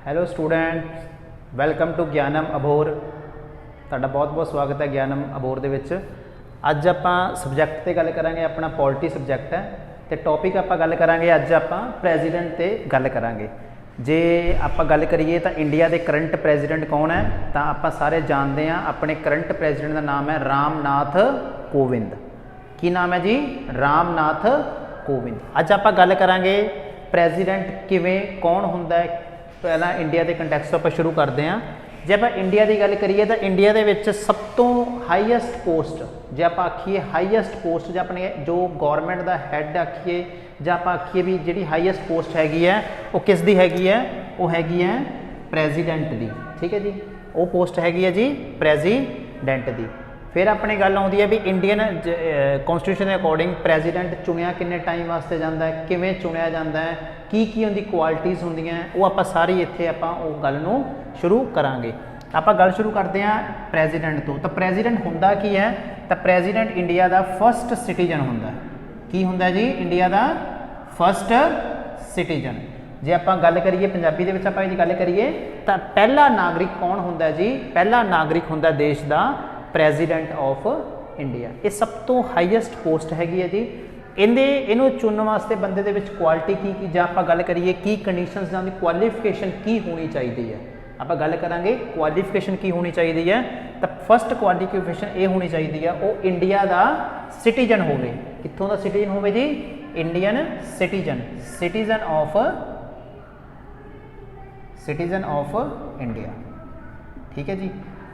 Hello student, welcome to ਗਿਆਨਮ ਅਬੋਰ। ਤੁਹਾਡਾ ਬਹੁਤ ਬਹੁਤ ਸਵਾਗਤ ਹੈ ਗਿਆਨਮ ਅਬੋਰ ਦੇ ਵਿੱਚ। ਅੱਜ ਆਪਾਂ ਸਬਜੈਕਟ 'ਤੇ ਗੱਲ ਕਰਾਂਗੇ, ਆਪਣਾ ਪੋਲਿਟੀ ਸਬਜੈਕਟ ਹੈ ਅਤੇ ਟੌਪਿਕ ਆਪਾਂ ਗੱਲ ਕਰਾਂਗੇ ਅੱਜ ਆਪਾਂ ਪ੍ਰੈਜ਼ੀਡੈਂਟ 'ਤੇ ਗੱਲ ਕਰਾਂਗੇ। ਜੇ ਆਪਾਂ ਗੱਲ ਕਰੀਏ ਤਾਂ ਇੰਡੀਆ ਦੇ ਕਰੰਟ ਪ੍ਰੈਜ਼ੀਡੈਂਟ ਕੌਣ ਹੈ, ਤਾਂ ਆਪਾਂ ਸਾਰੇ ਜਾਣਦੇ ਹਾਂ ਆਪਣੇ ਕਰੰਟ ਪ੍ਰੈਜ਼ੀਡੈਂਟ ਦਾ ਨਾਮ ਹੈ ਰਾਮਨਾਥ ਕੋਵਿੰਦ। ਕੀ ਨਾਮ ਹੈ ਜੀ? ਰਾਮਨਾਥ ਕੋਵਿੰਦ। ਅੱਜ ਆਪਾਂ ਗੱਲ ਕਰਾਂਗੇ ਪ੍ਰੈਜ਼ੀਡੈਂਟ ਕਿਵੇਂ, ਕੌਣ ਹੁੰਦਾ ਹੈ। ਪਹਿਲਾਂ ਇੰਡੀਆ ਦੇ ਕੰਟੈਕਸਟ ਤੋਂ ਆਪਾਂ ਸ਼ੁਰੂ ਕਰਦੇ ਹਾਂ। ਜੇ ਆਪਾਂ ਇੰਡੀਆ ਦੀ ਗੱਲ ਕਰੀਏ ਤਾਂ ਇੰਡੀਆ ਦੇ ਵਿੱਚ ਸਭ ਤੋਂ ਹਾਈਐਸਟ ਪੋਸਟ, ਜੇ ਆਪਾਂ ਆਖੀਏ ਹਾਈਐਸਟ ਪੋਸਟ, ਜਾਂ ਆਪਣੇ ਜੋ ਗੌਰਮੈਂਟ ਦਾ ਹੈੱਡ ਆਖੀਏ ਜਾਂ ਆਪਾਂ ਆਖੀਏ ਵੀ ਜਿਹੜੀ ਹਾਈਐਸਟ ਪੋਸਟ ਹੈਗੀ ਹੈ ਉਹ ਕਿਸ ਦੀ ਹੈਗੀ ਹੈ? ਉਹ ਹੈਗੀ ਹੈ ਪ੍ਰੈਜ਼ੀਡੈਂਟ ਦੀ। ਠੀਕ ਹੈ ਜੀ, ਉਹ ਪੋਸਟ ਹੈਗੀ ਹੈ ਜੀ ਪ੍ਰੈਜ਼ੀਡੈਂਟ ਦੀ। ਫਿਰ ਆਪਣੀ ਗੱਲ ਆਉਂਦੀ ਹੈ ਵੀ ਇੰਡੀਅਨ ਕੌਨਸਟੀਟਿਊਸ਼ਨ ਦੇ ਅਕੋਰਡਿੰਗ ਪ੍ਰੈਜ਼ੀਡੈਂਟ ਚੁਣਿਆ ਕਿੰਨੇ ਟਾਈਮ ਵਾਸਤੇ ਜਾਂਦਾ ਹੈ, ਕਿਵੇਂ ਚੁਣਿਆ ਜਾਂਦਾ ਹੈ, ਕੀ ਉਹਦੀ ਕੁਆਲਿਟੀਜ਼ ਹੁੰਦੀਆਂ, ਉਹ ਆਪਾਂ ਸਾਰੀ ਇੱਥੇ ਆਪਾਂ ਉਹ ਗੱਲ ਨੂੰ ਸ਼ੁਰੂ ਕਰਾਂਗੇ। ਆਪਾਂ ਗੱਲ ਸ਼ੁਰੂ ਕਰਦੇ ਹਾਂ ਪ੍ਰੈਜ਼ੀਡੈਂਟ ਤੋਂ। ਤਾਂ ਪ੍ਰੈਜ਼ੀਡੈਂਟ ਹੁੰਦਾ ਕੀ ਹੈ? ਤਾਂ ਪ੍ਰੈਜ਼ੀਡੈਂਟ ਇੰਡੀਆ ਦਾ ਫਸਟ ਸਿਟੀਜ਼ਨ ਹੁੰਦਾ। ਕੀ ਹੁੰਦਾ ਜੀ? ਇੰਡੀਆ ਦਾ ਫਸਟ ਸਿਟੀਜ਼ਨ। ਜੇ ਆਪਾਂ ਗੱਲ ਕਰੀਏ ਪੰਜਾਬੀ ਦੇ ਵਿੱਚ, ਆਪਾਂ ਇਹਦੀ ਗੱਲ ਕਰੀਏ ਤਾਂ ਪਹਿਲਾ ਨਾਗਰਿਕ ਕੌਣ ਹੁੰਦਾ ਜੀ? ਪਹਿਲਾ ਨਾਗਰਿਕ ਹੁੰਦਾ ਦੇਸ਼ ਦਾ ਪ੍ਰੈਜ਼ੀਡੈਂਟ ਆਫ ਇੰਡੀਆ। ਇਹ ਸਭ ਤੋਂ ਹਾਈਐਸਟ ਪੋਸਟ ਹੈਗੀ ਹੈ ਜੀ। ਇਹਨੂੰ ਚੁਣਨ ਵਾਸਤੇ ਬੰਦੇ ਦੇ ਵਿੱਚ ਕੁਆਲਿਟੀ ਕੀ ਜਾਂ ਆਪਾਂ ਗੱਲ ਕਰੀਏ ਕੀ ਕੰਡੀਸ਼ਨਸ ਜਾਂ ਦੀ ਕੁਆਲੀਫਿਕੇਸ਼ਨ ਕੀ ਹੋਣੀ ਚਾਹੀਦੀ ਹੈ, ਆਪਾਂ ਗੱਲ ਕਰਾਂਗੇ ਕੁਆਲੀਫਿਕੇਸ਼ਨ ਕੀ ਹੋਣੀ ਚਾਹੀਦੀ ਹੈ। ਤਾਂ ਫਸਟ ਕੁਆਲੀਫਿਕੇਸ਼ਨ ਇਹ ਹੋਣੀ ਚਾਹੀਦੀ ਹੈ ਉਹ ਇੰਡੀਆ ਦਾ ਸਿਟੀਜ਼ਨ ਹੋਵੇ। ਕਿੱਥੋਂ ਦਾ ਸਿਟੀਜ਼ਨ ਹੋਵੇ ਜੀ? Indian citizen, citizen of India. ਠੀਕ ਹੈ ਜੀ।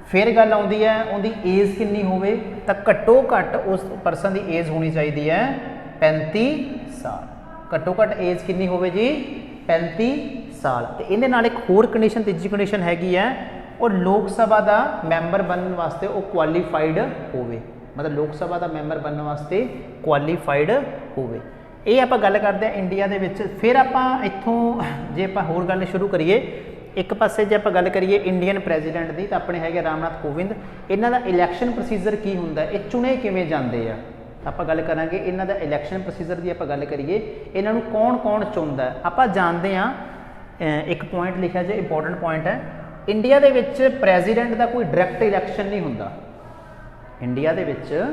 ਫਿਰ ਗੱਲ ਆਉਂਦੀ ਹੈ ਉਹਦੀ ਏਜ ਕਿੰਨੀ ਹੋਵੇ, ਤਾਂ ਘੱਟੋ ਘੱਟ ਉਸ ਪਰਸਨ ਦੀ ਏਜ ਹੋਣੀ ਚਾਹੀਦੀ ਹੈ 35 ਸਾਲ। ਘੱਟੋ ਘੱਟ ਏਜ ਕਿੰਨੀ ਹੋਵੇ ਜੀ? 35 ਸਾਲ। ਅਤੇ ਇਹਦੇ ਨਾਲ ਇੱਕ ਹੋਰ ਕੰਡੀਸ਼ਨ, ਤੀਜੀ ਕੰਡੀਸ਼ਨ ਹੈਗੀ ਹੈ ਉਹ ਲੋਕ ਸਭਾ ਦਾ ਮੈਂਬਰ ਬਣਨ ਵਾਸਤੇ ਉਹ ਕੁਆਲੀਫਾਈਡ ਹੋਵੇ। ਮਤਲਬ ਲੋਕ ਸਭਾ ਦਾ ਮੈਂਬਰ ਬਣਨ ਵਾਸਤੇ ਕੁਆਲੀਫਾਈਡ ਹੋਵੇ। ਇਹ ਆਪਾਂ ਗੱਲ ਕਰਦੇ ਹਾਂ ਇੰਡੀਆ ਦੇ ਵਿੱਚ। ਫਿਰ ਆਪਾਂ ਇੱਥੋਂ ਜੇ ਆਪਾਂ ਹੋਰ ਗੱਲ ਸ਼ੁਰੂ ਕਰੀਏ, ਇੱਕ ਪਾਸੇ ਜੇ ਆਪਾਂ ਗੱਲ ਕਰੀਏ ਇੰਡੀਅਨ ਪ੍ਰੈਜ਼ੀਡੈਂਟ ਦੀ, ਤਾਂ ਆਪਣੇ ਹੈਗੇ ਰਾਮਨਾਥ ਕੋਵਿੰਦ। ਇਹਨਾਂ ਦਾ ਇਲੈਕਸ਼ਨ ਪ੍ਰੋਸੀਜਰ ਕੀ ਹੁੰਦਾ, ਇਹ ਚੁਣੇ ਕਿਵੇਂ ਜਾਂਦੇ ਆ, ਆਪਾਂ ਗੱਲ ਕਰਾਂਗੇ ਇਹਨਾਂ ਦਾ ਇਲੈਕਸ਼ਨ ਪ੍ਰੋਸੀਜਰ ਦੀ। ਆਪਾਂ ਗੱਲ ਕਰੀਏ ਇਹਨਾਂ ਨੂੰ ਕੌਣ ਕੌਣ ਚੁਣਦਾ, ਆਪਾਂ ਜਾਣਦੇ ਹਾਂ। ਇੱਕ ਪੁਆਇੰਟ ਲਿਖਿਆ ਜੇ, ਇੰਪੋਰਟੈਂਟ ਪੁਆਇੰਟ ਹੈ। ਇੰਡੀਆ ਦੇ ਵਿੱਚ ਪ੍ਰੈਜ਼ੀਡੈਂਟ ਦਾ ਕੋਈ ਡਾਇਰੈਕਟ ਇਲੈਕਸ਼ਨ ਨਹੀਂ ਹੁੰਦਾ। ਇੰਡੀਆ ਦੇ ਵਿੱਚ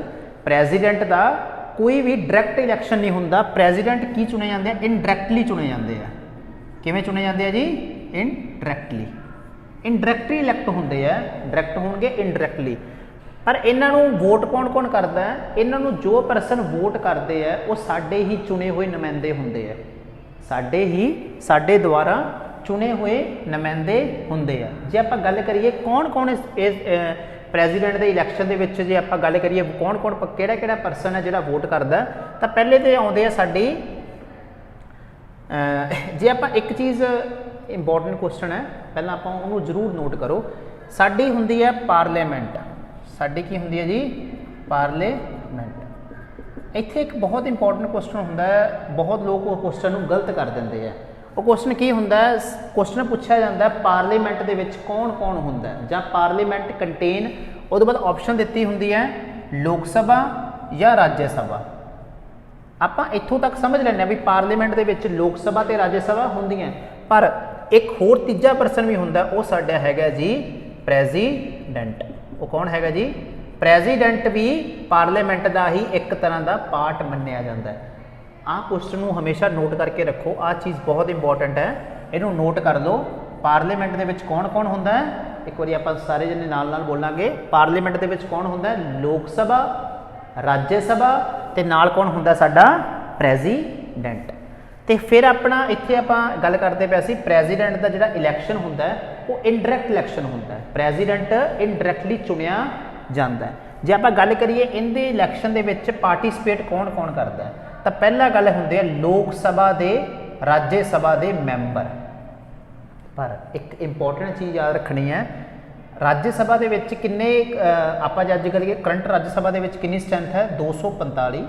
ਪ੍ਰੈਜ਼ੀਡੈਂਟ ਦਾ ਕੋਈ ਵੀ ਡਾਇਰੈਕਟ ਇਲੈਕਸ਼ਨ ਨਹੀਂ ਹੁੰਦਾ। ਪ੍ਰੈਜ਼ੀਡੈਂਟ ਕੀ ਚੁਣੇ ਜਾਂਦੇ ਆ? ਇਨਡਾਇਰੈਕਟਲੀ ਚੁਣੇ ਜਾਂਦੇ ਆ। ਕਿਵੇਂ ਚੁਣੇ ਜਾਂਦੇ ਆ ਜੀ? ਇਨਡਾਇਰੈਕਟਲੀ। ਇਨਡਾਇਰੈਕਟਲੀ ਇਲੈਕਟ ਹੁੰਦੇ ਆ, ਡਾਇਰੈਕਟ ਹੋਣਗੇ ਇਨਡਾਇਰੈਕਟਲੀ। ਪਰ ਇਹਨਾਂ ਨੂੰ ਵੋਟ ਕੌਣ ਕਰਦਾ ਹੈ? ਇਹਨਾਂ ਨੂੰ ਜੋ ਪਰਸਨ ਵੋਟ ਕਰਦੇ ਆ ਉਹ ਸਾਡੇ ਹੀ ਚੁਣੇ ਹੋਏ ਨੁਮਾਇੰਦੇ ਹੁੰਦੇ ਆ। ਸਾਡੇ ਦੁਆਰਾ ਚੁਣੇ ਹੋਏ ਨੁਮਾਇੰਦੇ ਹੁੰਦੇ ਆ। ਜੇ ਆਪਾਂ ਗੱਲ ਕਰੀਏ ਕੌਣ ਇਸ ਪ੍ਰੈਜ਼ੀਡੈਂਟ ਦੇ ਇਲੈਕਸ਼ਨ ਦੇ ਵਿੱਚ, ਜੇ ਆਪਾਂ ਗੱਲ ਕਰੀਏ ਕੌਣ ਕਿਹੜਾ ਪਰਸਨ ਹੈ ਜਿਹੜਾ ਵੋਟ ਕਰਦਾ, ਤਾਂ ਪਹਿਲੇ ਤੇ ਆਉਂਦੇ ਆ ਸਾਡੀ ਜੇ ਆਪਾਂ ਇੱਕ ਚੀਜ਼ ਇੰਪੋਰਟੈਂਟ ਕੁਐਸਚਨ ਹੈ, ਪਹਿਲਾਂ ਆਪਾਂ ਉਹਨੂੰ ਜ਼ਰੂਰ ਨੋਟ ਕਰੋ। ਸਾਡੀ ਹੁੰਦੀ ਹੈ ਪਾਰਲੀਮੈਂਟ। ਸਾਡੀ ਕੀ ਹੁੰਦੀ ਹੈ ਜੀ? ਪਾਰਲੀਮੈਂਟ। ਇੱਥੇ ਇੱਕ ਬਹੁਤ ਇੰਪੋਰਟੈਂਟ ਕੁਐਸਚਨ ਹੁੰਦਾ ਹੈ, ਬਹੁਤ ਲੋਕ ਉਹ ਕੁਐਸਚਨ ਨੂੰ ਗਲਤ ਕਰ ਦਿੰਦੇ ਆ। ਉਹ ਕੁਐਸਚਨ ਕੀ ਹੁੰਦਾ ਹੈ? ਕੁਐਸਚਨ ਪੁੱਛਿਆ ਜਾਂਦਾ ਪਾਰਲੀਮੈਂਟ ਦੇ ਵਿੱਚ ਕੌਣ ਹੁੰਦਾ ਜਾਂ ਪਾਰਲੀਮੈਂਟ ਕੰਟੇਨ, ਉਹਦੇ ਬਾਅਦ ਆਪਸ਼ਨ ਦਿੱਤੀ ਹੁੰਦੀ ਹੈ ਲੋਕ ਸਭਾ ਜਾਂ ਰਾਜ ਸਭਾ। ਆਪਾਂ ਇੱਥੋਂ ਤੱਕ ਸਮਝ ਲੈਂਦੇ ਹਾਂ ਵੀ ਪਾਰਲੀਮੈਂਟ ਦੇ ਵਿੱਚ ਲੋਕ ਸਭਾ ਤੇ ਰਾਜ ਸਭਾ ਹੁੰਦੀਆਂ, ਪਰ ਇੱਕ ਹੋਰ ਤੀਜਾ ਪਰਸਨ ਵੀ ਹੁੰਦਾ, ਉਹ ਸਾਡਾ ਹੈਗਾ ਜੀ ਪ੍ਰੈਜ਼ੀਡੈਂਟ। ਉਹ ਕੌਣ ਹੈਗਾ ਜੀ? ਪ੍ਰੈਜ਼ੀਡੈਂਟ ਵੀ ਪਾਰਲੀਮੈਂਟ ਦਾ ਹੀ ਇੱਕ ਤਰ੍ਹਾਂ ਦਾ ਪਾਰਟ ਮੰਨਿਆ ਜਾਂਦਾ ਹੈ। ਆਹ ਕੁਐਸਚਨ ਨੂੰ ਹਮੇਸ਼ਾ ਨੋਟ ਕਰਕੇ ਰੱਖੋ, ਆਹ ਚੀਜ਼ ਬਹੁਤ ਇੰਪੋਰਟੈਂਟ ਹੈ, ਇਹਨੂੰ ਨੋਟ ਕਰ ਲਓ। ਪਾਰਲੀਮੈਂਟ ਦੇ ਵਿੱਚ ਕੌਣ ਹੁੰਦਾ ਹੈ? ਇੱਕ ਵਾਰੀ ਆਪਾਂ ਸਾਰੇ ਜਣੇ ਨਾਲ ਬੋਲਾਂਗੇ। ਪਾਰਲੀਮੈਂਟ ਦੇ ਵਿੱਚ ਕੌਣ ਹੁੰਦਾ ਹੈ? ਲੋਕ ਸਭਾ, ਰਾਜ ਸਭਾ ਤੇ ਨਾਲ ਕੌਣ ਹੁੰਦਾ? ਸਾਡਾ ਪ੍ਰੈਜ਼ੀਡੈਂਟ। ਤੇ ਫਿਰ ਆਪਣਾ ਇੱਥੇ ਆਪਾਂ ਗੱਲ ਕਰਦੇ ਪਏ ਸੀ ਪ੍ਰੈਜ਼ੀਡੈਂਟ ਦਾ ਜਿਹੜਾ ਇਲੈਕਸ਼ਨ ਹੁੰਦਾ ਉਹ ਇਨਡਾਇਰੈਕਟ ਇਲੈਕਸ਼ਨ ਹੁੰਦਾ। ਪ੍ਰੈਜ਼ੀਡੈਂਟ ਇਨਡਾਇਰੈਕਟਲੀ ਚੁਣਿਆ ਜਾਂਦਾ। ਜੇ ਆਪਾਂ ਗੱਲ ਕਰੀਏ ਇਹਦੇ ਇਲੈਕਸ਼ਨ ਦੇ ਵਿੱਚ ਪਾਰਟੀਸਪੇਟ ਕੌਣ ਕਰਦਾ, ਤਾਂ ਪਹਿਲਾ ਗੱਲ ਹੁੰਦੀ ਹੈ ਲੋਕ ਸਭਾ ਦੇ, ਰਾਜ ਸਭਾ ਦੇ ਮੈਂਬਰ। ਪਰ ਇੱਕ ਇੰਪੋਰਟੈਂਟ ਚੀਜ਼ ਯਾਦ ਰੱਖਣੀ ਹੈ, ਰਾਜ ਸਭਾ ਦੇ ਵਿੱਚ ਕਿੰਨੇ, ਆਪਾਂ ਜੇ ਅੱਜ ਕਰੀਏ ਕਰੰਟ ਰਾਜ ਸਭਾ ਦੇ ਵਿੱਚ ਕਿੰਨੀ ਸਟਰੈਂਥ ਹੈ? 245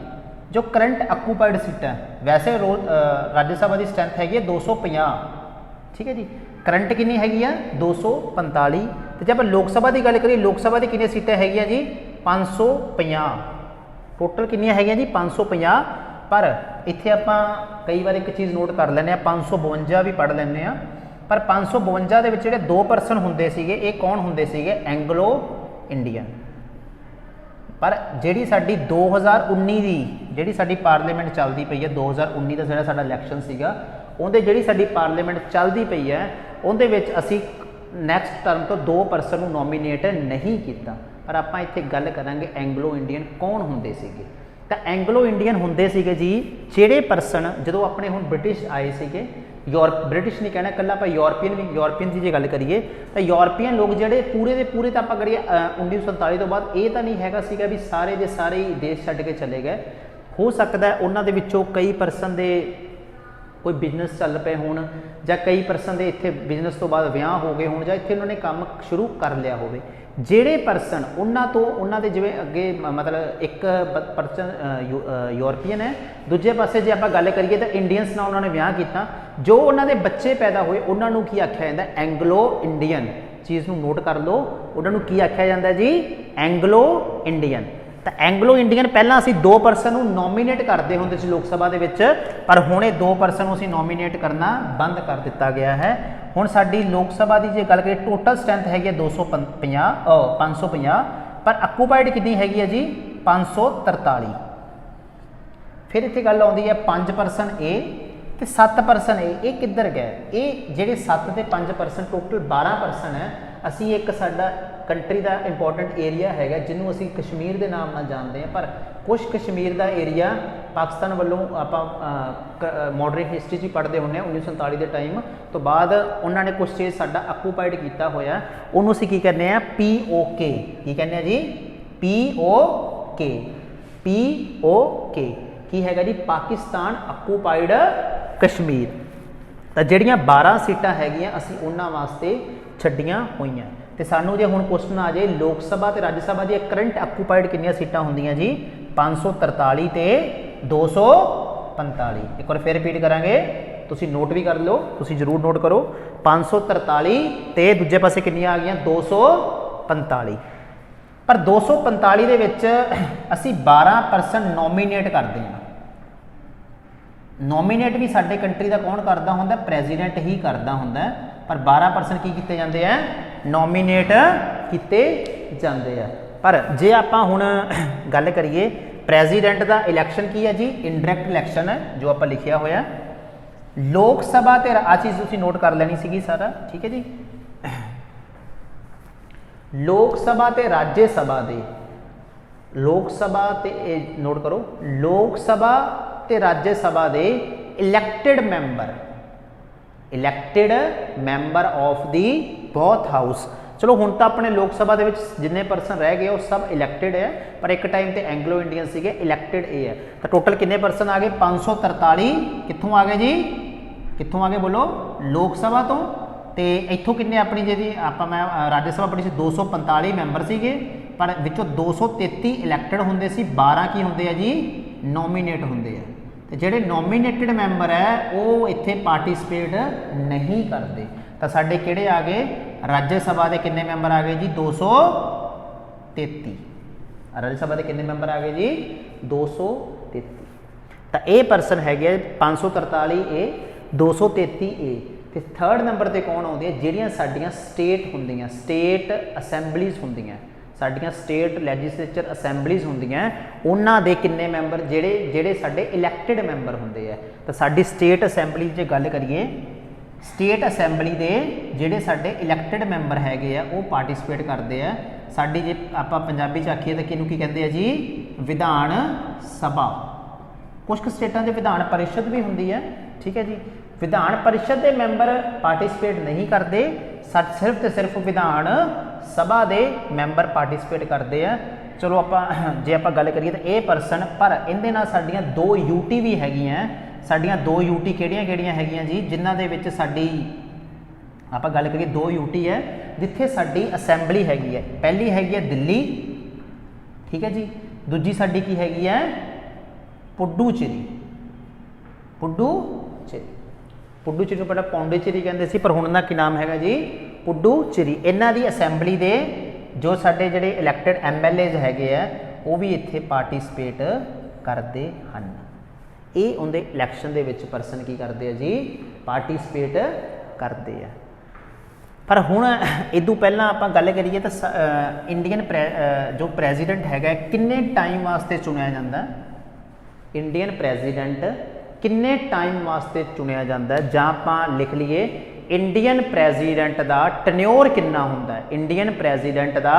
ਜੋ ਕਰੰਟ ਆਕੂਪਾਈਡ ਸੀਟਾਂ। ਵੈਸੇ ਰਾਜ ਸਭਾ ਦੀ ਸਟਰੈਂਥ ਹੈਗੀ ਹੈ 250। ਠੀਕ ਹੈ ਜੀ। ਕਰੰਟ ਕਿੰਨੀ ਹੈਗੀ ਆ? 245। ਤੇ ਜੇ ਆਪਾਂ ਲੋਕ ਸਭਾ ਦੀ ਗੱਲ ਕਰੀਏ, ਲੋਕ ਸਭਾ ਦੀ ਕਿੰਨੀਆਂ ਸੀਟਾਂ ਹੈਗੀਆਂ ਜੀ? 550। ਟੋਟਲ ਕਿੰਨੀਆਂ ਹੈਗੀਆਂ ਜੀ? 550। ਪਰ ਇੱਥੇ ਆਪਾਂ ਕਈ ਵਾਰ ਇੱਕ ਚੀਜ਼ ਨੋਟ ਕਰ ਲੈਂਦੇ ਹਾਂ, 552 ਵੀ ਪੜ੍ਹ ਲੈਂਦੇ ਹਾਂ। पर 552 ਦੇ ਵਿੱਚ ਜਿਹੜੇ 2% ਹੁੰਦੇ ਸੀਗੇ ਇਹ ਕੌਣ ਹੁੰਦੇ ਸੀਗੇ ਐਂਗਲੋ ਇੰਡੀਅਨ। पर ਜਿਹੜੀ ਸਾਡੀ 2019 ਦੀ ਜਿਹੜੀ ਸਾਡੀ ਪਾਰਲੀਮੈਂਟ ਚੱਲਦੀ ਪਈ ਹੈ 2019 ਦਾ ਜਿਹੜਾ ਸਾਡਾ ਇਲੈਕਸ਼ਨ ਸੀਗਾ ਉਹਦੇ ਜਿਹੜੀ ਸਾਡੀ ਪਾਰਲੀਮੈਂਟ ਚੱਲਦੀ ਪਈ ਹੈ ਉਹਦੇ ਵਿੱਚ ਅਸੀਂ ਨੈਕਸਟ ਟਰਮ ਤੋਂ 2% ਨੂੰ ਨੋਮੀਨੇਟ ਨਹੀਂ ਕੀਤਾ। ਪਰ ਆਪਾਂ ਇੱਥੇ ਗੱਲ ਕਰਾਂਗੇ ਐਂਗਲੋ ਇੰਡੀਅਨ ਕੌਣ ਹੁੰਦੇ ਸੀਗੇ। ਤਾਂ ਐਂਗਲੋ ਇੰਡੀਅਨ ਹੁੰਦੇ ਸੀਗੇ ਜੀ ਜਿਹੜੇ ਪਰਸਨ ਜਦੋਂ ਆਪਣੇ ਹੁਣ ਬ੍ਰਿਟਿਸ਼ ਆਏ ਸੀਗੇ ब्रिटिश नहीं कहना कल आप यूरोपीयन की जो गल करिए तो यूरोपीयन लोग जोड़े पूरे के पूरे तो आप करिए 1947 तो बाद ये तो नहीं हैगा सीगा भी सारे के सारे ही देश छड्ड के चले गए। हो सकता है उन्होंने विचों कई परसन के कोई बिजनेस चल पे होण जां कई परसन के इत्थे बिजनेस तो बाद विआह हो गए होण जां इत्थे उन्होंने काम शुरू कर लिया होवे। ਜਿਹੜੇ ਪਰਸਨ ਉਹਨਾਂ ਤੋਂ ਉਹਨਾਂ ਦੇ ਜਿਵੇਂ ਅੱਗੇ ਮਤਲਬ ਇੱਕ ਪਰਸਨ ਯੂਰਪੀਅਨ ਹੈ ਦੂਜੇ ਪਾਸੇ ਜੇ ਆਪਾਂ ਗੱਲ ਕਰੀਏ ਤਾਂ ਇੰਡੀਅਨਸ ਨਾਲ ਉਹਨਾਂ ਨੇ ਵਿਆਹ ਕੀਤਾ ਜੋ ਉਹਨਾਂ ਦੇ ਬੱਚੇ ਪੈਦਾ ਹੋਏ ਉਹਨਾਂ ਨੂੰ ਕੀ ਆਖਿਆ ਜਾਂਦਾ ਐਂਗਲੋ ਇੰਡੀਅਨ। ਚੀਜ਼ ਨੂੰ ਨੋਟ ਕਰ ਲਓ ਉਹਨਾਂ ਨੂੰ ਕੀ ਆਖਿਆ ਜਾਂਦਾ ਜੀ ਐਂਗਲੋ ਇੰਡੀਅਨ। ਤਾਂ ਐਂਗਲੋ ਇੰਡੀਅਨ ਪਹਿਲਾਂ ਅਸੀਂ 2% ਨੂੰ ਨੋਮੀਨੇਟ ਕਰਦੇ ਹੁੰਦੇ ਸੀ ਲੋਕ ਸਭਾ ਦੇ ਵਿੱਚ ਪਰ ਹੁਣ ਇਹ 2% ਨੂੰ ਅਸੀਂ ਨੋਮੀਨੇਟ ਕਰਨਾ ਬੰਦ ਕਰ ਦਿੱਤਾ ਗਿਆ ਹੈ। ਹੁਣ ਸਾਡੀ ਲੋਕ ਸਭਾ ਦੀ ਜੇ ਗੱਲ ਕਰੀਏ ਟੋਟਲ ਸਟਰੈਂਥ ਹੈਗੀ 550 ਪਰ ਆਕੂਪਾਈਡ ਕਿੰਨੀ ਹੈਗੀ ਹੈ ਜੀ 543। ਫਿਰ ਇੱਥੇ ਗੱਲ ਆਉਂਦੀ ਹੈ 5% ਇਹ ਤੇ 7% ਇਹ ਕਿੱਧਰ ਗਏ। ਇਹ ਜਿਹੜੇ 7 ਤੇ 5% ਟੋਟਲ 12% ਹੈ। ਅਸੀਂ ਇੱਕ ਸਾਡਾ ਕੰਟਰੀ ਦਾ ਇੰਪੋਰਟੈਂਟ ਏਰੀਆ ਹੈਗਾ ਜਿਹਨੂੰ ਅਸੀਂ ਕਸ਼ਮੀਰ ਦੇ ਨਾਮ ਨਾਲ ਜਾਣਦੇ ਹਾਂ ਪਰ ਕੁਛ ਕਸ਼ਮੀਰ ਦਾ ਏਰੀਆ ਪਾਕਿਸਤਾਨ ਵੱਲੋਂ ਆਪਾਂ ਮੋਡਰਨ ਹਿਸਟਰੀ 'ਚ ਹੀ ਪੜ੍ਹਦੇ ਹੁੰਦੇ ਹਾਂ 1947 ਦੇ ਟਾਈਮ ਤੋਂ ਬਾਅਦ ਉਹਨਾਂ ਨੇ ਕੁਛ ਚੀਜ਼ ਸਾਡਾ ਆਕੂਪਾਈਡ ਕੀਤਾ ਹੋਇਆ ਉਹਨੂੰ ਅਸੀਂ ਕੀ ਕਹਿੰਦੇ ਹਾਂ POK। ਕੀ ਕਹਿੰਦੇ ਆ ਜੀ POK ਕੀ ਹੈਗਾ ਜੀ ਪਾਕਿਸਤਾਨ ਆਕੂਪਾਈਡ ਕਸ਼ਮੀਰ। ਤਾਂ ਜਿਹੜੀਆਂ 12 ਸੀਟਾਂ ਹੈਗੀਆਂ ਅਸੀਂ ਉਹਨਾਂ ਵਾਸਤੇ ਛੱਡੀਆਂ ਹੋਈਆਂ। ਤੇ ਸਾਨੂੰ ਜੇ ਹੁਣ ਕੁਐਸਚਨ ਆ ਜਾਏ ਲੋਕ ਸਭਾ ਤੇ ਰਾਜ ਸਭਾ ਦੀ ਕਰੰਟ ਆਕੂਪਾਈਡ ਕਿੰਨੀਆਂ ਸੀਟਾਂ ਹੁੰਦੀਆਂ ਜੀ 543 ਤੇ 245। ਇੱਕ ਵਾਰ ਫਿਰ ਰਿਪੀਟ ਕਰਾਂਗੇ ਤੁਸੀਂ ਨੋਟ ਵੀ ਕਰ ਲਓ ਤੁਸੀਂ ਜ਼ਰੂਰ ਨੋਟ ਕਰੋ 543 ਤੇ ਦੂਜੇ ਪਾਸੇ ਕਿੰਨੀਆਂ ਆ ਗਈਆਂ 245। ਪਰ 245 ਦੇ ਵਿੱਚ ਅਸੀਂ 12% ਨੋਮੀਨੇਟ ਕਰਦੇ ਹਾਂ। ਨੋਮੀਨੇਟ ਵੀ ਸਾਡੇ ਕੰਟਰੀ ਦਾ ਕੌਣ ਕਰਦਾ ਹੁੰਦਾ ਪ੍ਰੈਜ਼ੀਡੈਂਟ ਹੀ ਕਰਦਾ ਹੁੰਦਾ ਪਰ 12% ਕੀ ਕੀਤੇ ਜਾਂਦੇ ਆ ਨੋਮੀਨੇਟ ਕੀਤੇ ਜਾਂਦੇ ਆ। ਪਰ ਜੇ ਆਪਾਂ ਹੁਣ ਗੱਲ ਕਰੀਏ ਪ੍ਰੈਜ਼ੀਡੈਂਟ ਦਾ ਇਲੈਕਸ਼ਨ ਕੀ ਹੈ ਜੀ ਇਨਡਾਇਰੈਕਟ ਇਲੈਕਸ਼ਨ ਹੈ ਜੋ ਆਪਾਂ ਲਿਖਿਆ ਹੋਇਆ। ਲੋਕ ਸਭਾ ਤੇ ਆ ਚੀਜ਼ ਤੁਸੀਂ ਨੋਟ ਕਰ ਲੈਣੀ ਸੀਗੀ ਸਾਰਾ ਠੀਕ ਹੈ ਜੀ। ਲੋਕ ਸਭਾ ਤੇ ਰਾਜ ਸਭਾ ਦੇ ਲੋਕ ਸਭਾ ਤੇ ਇਹ ਨੋਟ ਕਰੋ ਲੋਕ ਸਭਾ ਤੇ ਰਾਜ ਸਭਾ ਦੇ elected member of the both house. ਚਲੋ ਹੁਣ ਤਾਂ ਆਪਣੇ ਲੋਕ ਸਭਾ ਦੇ ਵਿੱਚ ਜਿੰਨੇ ਪਰਸਨ ਰਹਿ ਗਏ ਉਹ ਸਭ ਇਲੈਕਟਿਡ ਹੈ ਪਰ ਇੱਕ ਟਾਈਮ ਤੇ ਐਂਗਲੋ ਇੰਡੀਅਨ ਸੀਗੇ ਇਲੈਕਟਿਡ ਇਹ ਹੈ। ਤਾਂ ਟੋਟਲ ਕਿੰਨੇ ਪਰਸਨ ਆ ਗਏ 543 ਕਿੱਥੋਂ ਆ ਗਏ ਜੀ ਕਿੱਥੋਂ ਆ ਗਏ ਬੋਲੋ ਲੋਕ ਸਭਾ ਤੋਂ। ਤੇ ਇੱਥੋਂ ਕਿੰਨੇ ਆਪਣੀ ਜਿਹੜੀ ਆਪਾਂ ਮੈਂ ਰਾਜ ਸਭਾ ਪੜ੍ਹੀ ਸੀ 245 ਮੈਂਬਰ ਸੀਗੇ ਪਰ ਵਿੱਚੋਂ 233 ਇਲੈਕਟਿਡ ਹੁੰਦੇ ਸੀ 12 ਕੀ ਹੁੰਦੇ ਆ ਜੀ ਨੋਮੀਨੇਟ ਹੁੰਦੇ ਆ। ਤੇ ਜਿਹੜੇ ਨੋਮੀਨੇਟਡ ਮੈਂਬਰ ਹੈ ਉਹ ਇੱਥੇ ਪਾਰਟਿਸਿਪੇਟ ਨਹੀਂ ਕਰਦੇ। ਤਾਂ ਸਾਡੇ ਕਿਹੜੇ ਆ ਗਏ ਰਾਜ ਸਭਾ ਦੇ ਕਿੰਨੇ ਮੈਂਬਰ ਆ ਗਏ ਜੀ 233। ਰਾਜ ਸਭਾ ਦੇ ਕਿੰਨੇ ਮੈਂਬਰ ਆ ਗਏ ਜੀ 233। ਤਾਂ ਇਹ ਪਰਸਨ ਹੈਗੇ 543 ਇਹ 233 ਇਹ। ਤੇ ਥਰਡ ਨੰਬਰ ਤੇ ਕੌਣ ਆਉਂਦੇ ਆ ਜਿਹੜੀਆਂ ਸਾਡੀਆਂ ਸਟੇਟ ਹੁੰਦੀਆਂ ਸਟੇਟ ਅਸੈਂਬਲੀਜ਼ ਹੁੰਦੀਆਂ ਸਾਡੀਆਂ ਸਟੇਟ ਲੈਜਿਸਲੇਚਰ ਅਸੈਂਬਲੀਜ਼ ਹੁੰਦੀਆਂ ਉਹਨਾਂ ਦੇ ਕਿੰਨੇ ਮੈਂਬਰ ਜਿਹੜੇ ਸਾਡੇ ਇਲੈਕਟਿਡ ਮੈਂਬਰ ਹੁੰਦੇ ਆ। ਤਾਂ ਸਾਡੀ ਸਟੇਟ ਅਸੈਂਬਲੀ ਜੇ ਗੱਲ ਕਰੀਏ ਸਟੇਟ ਅਸੈਂਬਲੀ ਦੇ ਜਿਹੜੇ ਸਾਡੇ ਇਲੈਕਟਿਡ ਮੈਂਬਰ ਹੈਗੇ ਆ ਉਹ ਪਾਰਟਿਸਿਪੇਟ ਕਰਦੇ ਆ। ਸਾਡੀ ਜੇ ਆਪਾਂ ਪੰਜਾਬੀ 'ਚ ਆਖੀਏ ਤਾਂ ਕਿਹਨੂੰ ਕੀ ਕਹਿੰਦੇ ਆ ਜੀ ਵਿਧਾਨ ਸਭਾ। ਕੁਝ ਕੁ ਸਟੇਟਾਂ 'ਚ ਵਿਧਾਨ ਪਰਿਸ਼ਦ ਵੀ ਹੁੰਦੀ ਹੈ ਠੀਕ ਹੈ ਜੀ। ਵਿਧਾਨ ਪਰਿਸ਼ਦ ਦੇ ਮੈਂਬਰ ਪਾਰਟਿਸਿਪੇਟ ਨਹੀਂ ਕਰਦੇ ਸਿਰਫ ਤੇ ਸਿਰਫ ਵਿਧਾਨ ਸਭਾ ਦੇ ਮੈਂਬਰ ਪਾਰਟਿਸਿਪੇਟ ਕਰਦੇ ਆ। ਚਲੋ ਆਪਾਂ ਜੇ ਆਪਾਂ ਗੱਲ ਕਰੀਏ ਤਾਂ ਇਹ ਪਰਸਨ ਪਰ ਇਹਦੇ ਨਾਲ ਸਾਡੀਆਂ 2 UT ਵੀ ਹੈਗੀਆਂ। ਸਾਡੀਆਂ 2 UT ਕਿਹੜੀਆਂ ਹੈਗੀਆਂ ਜੀ ਜਿਨ੍ਹਾਂ ਦੇ ਵਿੱਚ ਸਾਡੀ ਆਪਾਂ ਗੱਲ ਕਰੀਏ 2 UT ਹੈ ਜਿੱਥੇ ਸਾਡੀ ਅਸੈਂਬਲੀ ਹੈਗੀ ਹੈ। ਪਹਿਲੀ ਹੈਗੀ ਹੈ ਦਿੱਲੀ ਠੀਕ ਹੈ ਜੀ। ਦੂਜੀ ਸਾਡੀ ਕੀ ਹੈਗੀ ਹੈ ਪੁਡੂਚੇਰੀ ਪੁਡੂਚੇਰੀ ਨੂੰ ਪਹਿਲਾਂ ਪੌਂਡੀਚੇਰੀ ਕਹਿੰਦੇ ਸੀ ਪਰ ਹੁਣ ਦਾ ਕੀ ਨਾਮ ਹੈਗਾ ਜੀ ਪੁਡੂਚੇਰੀ। ਇਹਨਾਂ ਦੀ ਅਸੈਂਬਲੀ ਦੇ ਜੋ ਸਾਡੇ ਜਿਹੜੇ ਇਲੈਕਟਿਡ MLAs ਹੈਗੇ ਆ ਉਹ ਵੀ ਇੱਥੇ ਪਾਰਟਿਸਿਪੇਟ ਕਰਦੇ ਹਨ। ਇਹ ਉਹਦੇ ਇਲੈਕਸ਼ਨ ਦੇ ਵਿੱਚ ਪਰਸਨ ਕੀ ਕਰਦੇ ਆ ਜੀ ਪਾਰਟਿਸਿਪੇਟ करते हैं। पर हुण इदों पहलां आपां गल करिए तो इंडियन जो प्रैजीडेंट हैगा किन्ने टाइम वास्ते चुनिया जाता है, इंडियन प्रैजीडेंट किन्ने टाइम वास्ते चुनिया जाता है, जां आपां लिख लीए इंडियन प्रैजीडेंट का टन्योर कितना होंदा है, इंडियन प्रैजीडेंट का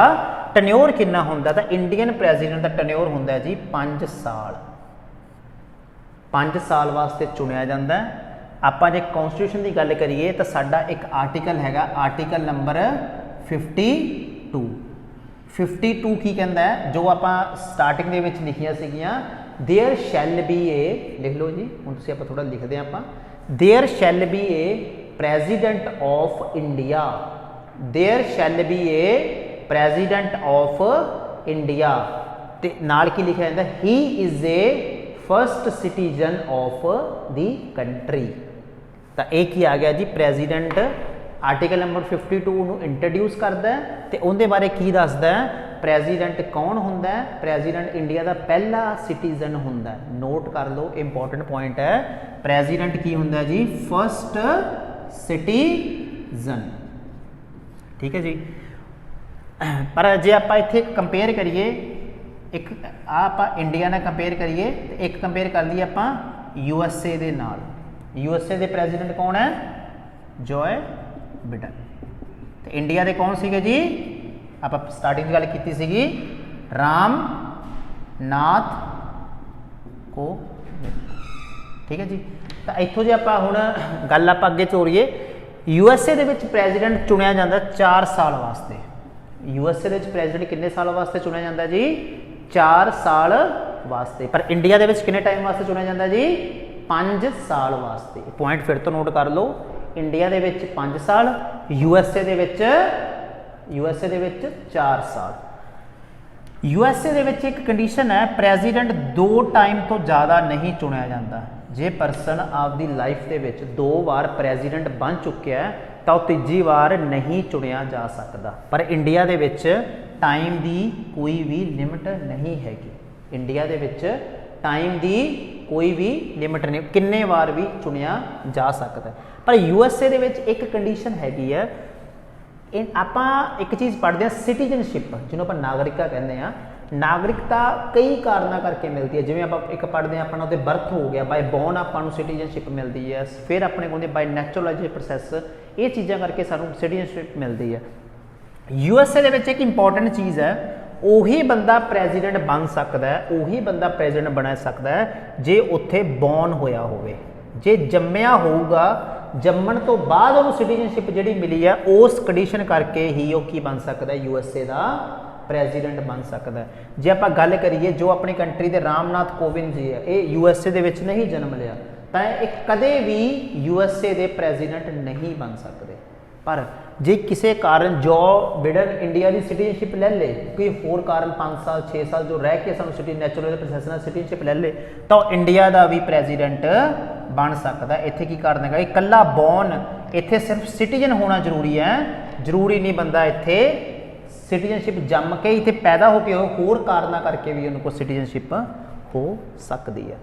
टन्योर कितना होंदा, तो इंडियन प्रैजीडेंट का टन्योर होंदा है जी 5 साल, 5 साल वास्ते चुनिया जाता है। आपां जे कॉन्स्टिट्यूशन की गल करिए तो साडा एक आर्टिकल हैगा, आर्टिकल नंबर 52, 52 की कहता है, जो आपां स्टार्टिंग दे विच लिखिया सीगियां, देयर शैल बी ए, लिख लो जी हुण तुसीं आपां थोड़ा लिखदे आं आपां, there shall be a president of India, there shall be a president of India, ते नाल की लिखा जाता है, he is a first citizen of the country. तो एक ही आ गया जी प्रेजिडेंट, आर्टिकल नंबर 52 ਨੂੰ इंट्रोड्यूस करता है तो उनके बारे की दसदा है, प्रेजिडेंट कौन होंदा है, प्रेजिडेंट इंडिया का पहला सिटीजन होंदा है। नोट कर लो इंपॉर्टेंट पॉइंट है, प्रेजिडेंट की होंदा है जी फर्स्ट सिटीजन, ठीक है जी। पर जे आप इत्थे कंपेयर करिए, एक आप इंडिया ने कंपेयर करिए तो एक कंपेयर कर लिए आप यूएसए दे नाल, यूएसए दे प्रेजिडेंट कौन है, जॉय बिडेन। तो इंडिया दे कौन सीगे जी, आप स्टार्टिंग गल की सीगी राम नाथ कोविंद, ठीक है जी। तो इत्थों जे आप हुण गल आप अगे चोरीए, यूएसए दे विच प्रेजिडेंट चुनिया जाता 4 साल वास्ते, यूएसए दे विच प्रेजिडेंट कितने साल वास्ते चुनिया जाता जी, 4 साल वास्ते। पर इंडिया दे विच कितने टाइम वास्ते चुनिया जाता जी, 5 साल वास्ते। पॉइंट फिर तो नोट कर लो, इंडिया दे विच 5 साल, यूएसए दे विच 4 साल। यूएसए दे विच एक कंडीशन है, प्रेजिडेंट 2 टाइम तो ज़्यादा नहीं चुनिया जाता। जे परसन आपकी लाइफ के विच 2 बार प्रेजिडेंट बन चुकिया है तो तीजी बार नहीं चुनिया जा सकता। पर इंडिया दे विच टाइम की कोई भी लिमिट नहीं हैगी, इंडिया दे विच टाइम की कोई भी लिमिट नहीं, किन्ने बार भी चुनिया जा सकता है। पर यूएसए दे विच एक कंडीशन हैगी है, आपां एक चीज़ पढ़ते हैं सिटीजनशिप, जिन्होंने आप नागरिकता कहते हैं, नागरिकता कई कारणों करके मिलती है। जिवें आप एक पढ़ते हैं अपना उहदे बर्थ हो गया, बाय बॉर्न आपां सिटीजनशिप मिलती है, फिर अपने को बाय नैचुरलाइजेशन प्रोसैस, ये चीज़ां करके सानूं सिटीजनशिप मिलती है। यूएसए दे विच एक इंपॉर्टेंट चीज़ है, उही बंदा प्रेजिडेंट बन सकता है, उही बंदा प्रेजिडेंट बन सकता है जे उत्थे बॉर्न होया होवे, जे जम्मिया होऊगा, जम्मण तो बाद उन्होंने सिटीजनशिप जी मिली है, उस कंडीशन करके ही वो की बन सकता है, यूएसए का प्रेजिडेंट बन सकता है। जे आप गल करिए जो अपनी कंट्री के रामनाथ कोविंद जी है, ये यूएसए दे विच नहीं जन्म लिया, तो एक कदे भी यूएसए के प्रेजिडेंट नहीं बन सकते। पर जे किसी कारण जो बिडेन इंडिया की सिटीजनशिप ले ले, कोई होर कारण 5 साल 6 साल जो रह के सानू सिटी नैचुरल प्रोसैस सिटीजनशिप ले ले, तो इंडिया का भी प्रेजिडेंट बन सकता है। इत्थे की कारण है, इकल्ला बॉर्न, इत्थे सिर्फ सिटीजन होना जरूरी है, जरूरी नहीं बंदा इत्थे सिटीजनशिप जम के इत्थे पैदा होकर होर कारणों करके भी उनको सिटीजनशिप हो सकती है।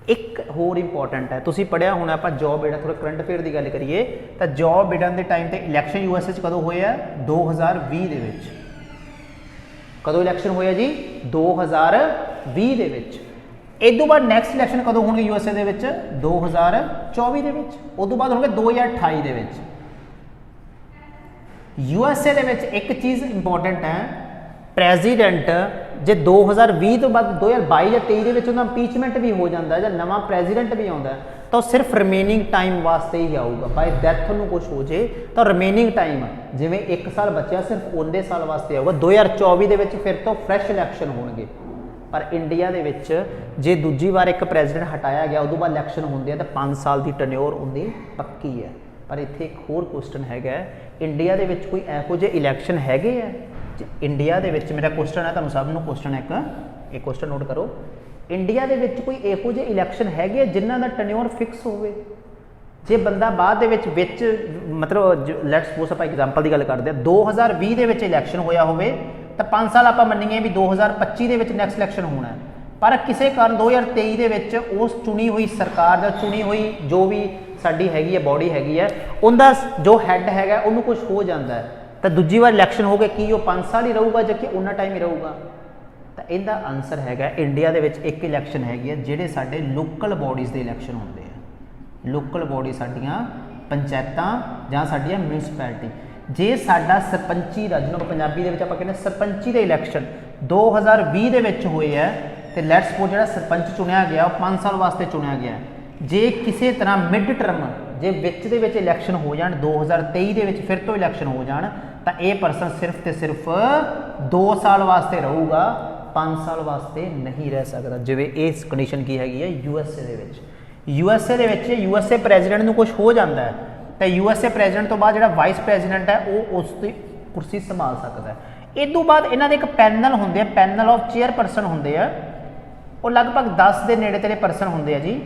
एक होर इंपॉर्टेंट है, तुसीं पढ़िया होना, आप जॉ बिडेन थोड़ा करंट अफेयर की गल करिए तो जॉ बिडेन के टाइम पर इलैक्शन यूएसए कदों होया, 2020 दे विच। कदों इलैक्शन होया जी, 2020 दे विच। इस तो बाद नैक्सट इलैक्शन कदों होंगे यूएसए दे विच, 2024 दे विच। उस तो बाद होंगे 2028 दे विच। यूएसए दे विच एक चीज़ इंपॉर्टेंट है, प्रेजिडेंट जे 2020 तो बाद 2022 या 23 के इंपीचमेंट भी हो जाता है, जब नवा प्रेजिडेंट भी आता है तो सिर्फ रिमेनिंग टाइम वास्ते ही आऊगा। बाय डैथ में कुछ हो जाए तो रिमेनिंग टाइम जिमें 1 साल बचा सिर्फ उन्ने साल वास्ते आऊगा। 2024 के फिर तो फ्रैश इलैक्शन होंगे। पर इंडिया दे विच जे दूजी बार एक प्रेजिडेंट हटाया गया, उदों बाद इलैक्शन होंगे तो 5 साल की टन्योर उनकी पक्की है। पर इत्थे एक होर क्वेश्चन है, इंडिया दे विच कोई इहो जिहे इलैक्शन हैगे है? इंडिया दे विच मेरा क्वेश्चन है, तुहानूं सबनूं क्वेश्चन एक क्वेश्चन नोट करो, इंडिया दे विच कोई इहो जिहे इलैक्शन हैगे जिन्हां दा टन्योर फिक्स होवे? जे बंदा बाद दे विच मतलब लैट्स सपोज आप एग्जाम्पल की गल करते हैं, 2020 दे विच इलैक्शन होया होवे तो 5 साल आप मन्नीए भी 2025 दे विच नैक्सट इलैक्शन होना है। पर किसी कारण 2023 दे विच उस चुनी हुई सरकार दा चुनी हुई जो भी ਸਾਡੀ ਹੈਗੀ ਹੈ ਬੋਡੀ ਹੈਗੀ ਹੈ ਉਹਦਾ ਜੋ ਹੈੱਡ ਹੈਗਾ ਉਹਨੂੰ ਕੁਝ ਹੋ ਜਾਂਦਾ ਹੈ ਤਾਂ ਦੂਜੀ ਵਾਰ ਇਲੈਕਸ਼ਨ ਹੋ ਕੇ ਕੀ ਉਹ 5 ਸਾਲ ਹੀ ਰਹੂਗਾ ਜਾਂ ਕਿ ਉਹਨਾਂ ਟਾਈਮ ਹੀ ਰਹੂਗਾ। ਤਾਂ ਇਹਦਾ ਆਨਸਰ ਹੈਗਾ ਇੰਡੀਆ ਦੇ ਵਿੱਚ ਇੱਕ ਇਲੈਕਸ਼ਨ ਹੈਗੀ ਹੈ ਜਿਹੜੇ ਸਾਡੇ ਲੋਕਲ ਬੋਡੀਜ਼ ਦੇ ਇਲੈਕਸ਼ਨ ਹੁੰਦੇ ਆ। ਲੋਕਲ ਬੋਡੀ ਸਾਡੀਆਂ ਪੰਚਾਇਤਾਂ ਜਾਂ ਸਾਡੀਆਂ ਮਿਊਨਿਸਪੈਲਿਟੀ। ਜੇ ਸਾਡਾ ਸਰਪੰਚੀ ਦਾ ਜਿਹਨੂੰ ਪੰਜਾਬੀ ਦੇ ਵਿੱਚ ਆਪਾਂ ਕਹਿੰਦੇ ਸਰਪੰਚੀ ਦੇ ਇਲੈਕਸ਼ਨ 2020 ਦੇ ਵਿੱਚ ਹੋਏ ਹੈ ਤੇ ਲੈਟਸ ਸਪੋਜ਼ ਜਿਹੜਾ ਸਰਪੰਚ ਚੁਣਿਆ ਗਿਆ ਉਹ 5 ਸਾਲ ਵਾਸਤੇ ਚੁਣਿਆ ਗਿਆ। ਜੇ ਕਿਸੇ ਤਰ੍ਹਾਂ ਮਿਡ ਟਰਮ ਜੇ ਵਿੱਚ ਦੇ ਵਿੱਚ ਇਲੈਕਸ਼ਨ ਹੋ ਜਾਣ 2023 ਦੇ ਵਿੱਚ ਫਿਰ ਤੋਂ ਇਲੈਕਸ਼ਨ ਹੋ ਜਾਣ ਤਾਂ ਇਹ ਪਰਸਨ ਸਿਰਫ ਤੇ ਸਿਰਫ 2 ਸਾਲ ਵਾਸਤੇ ਰਹੂਗਾ, 5 ਸਾਲ ਵਾਸਤੇ ਨਹੀਂ ਰਹਿ ਸਕਦਾ। ਜਿਵੇਂ ਇਸ ਕੰਡੀਸ਼ਨ ਕੀ ਹੈਗੀ ਹੈ USA ਦੇ ਵਿੱਚ। USA ਦੇ ਵਿੱਚ USA ਪ੍ਰੈਜ਼ੀਡੈਂਟ ਨੂੰ ਕੁਝ ਹੋ ਜਾਂਦਾ ਹੈ ਤਾਂ USA ਪ੍ਰੈਜ਼ੀਡੈਂਟ ਤੋਂ ਬਾਅਦ ਜਿਹੜਾ ਵਾਈਸ ਪ੍ਰੈਜ਼ੀਡੈਂਟ ਹੈ ਉਹ ਉਸ ਦੀ ਕੁਰਸੀ ਸੰਭਾਲ ਸਕਦਾ ਹੈ। ਇਹ ਤੋਂ ਬਾਅਦ ਇਹਨਾਂ ਦੇ ਇੱਕ ਪੈਨਲ ਹੁੰਦੇ ਆ, ਪੈਨਲ ਆਫ ਚੇਅਰਪਰਸਨ ਹੁੰਦੇ ਆ, ਉਹ ਲਗਭਗ 10 ਦੇ ਨੇੜੇ ਤੇੜੇ ਪਰਸਨ ਹੁੰਦੇ ਆ ਜੀ,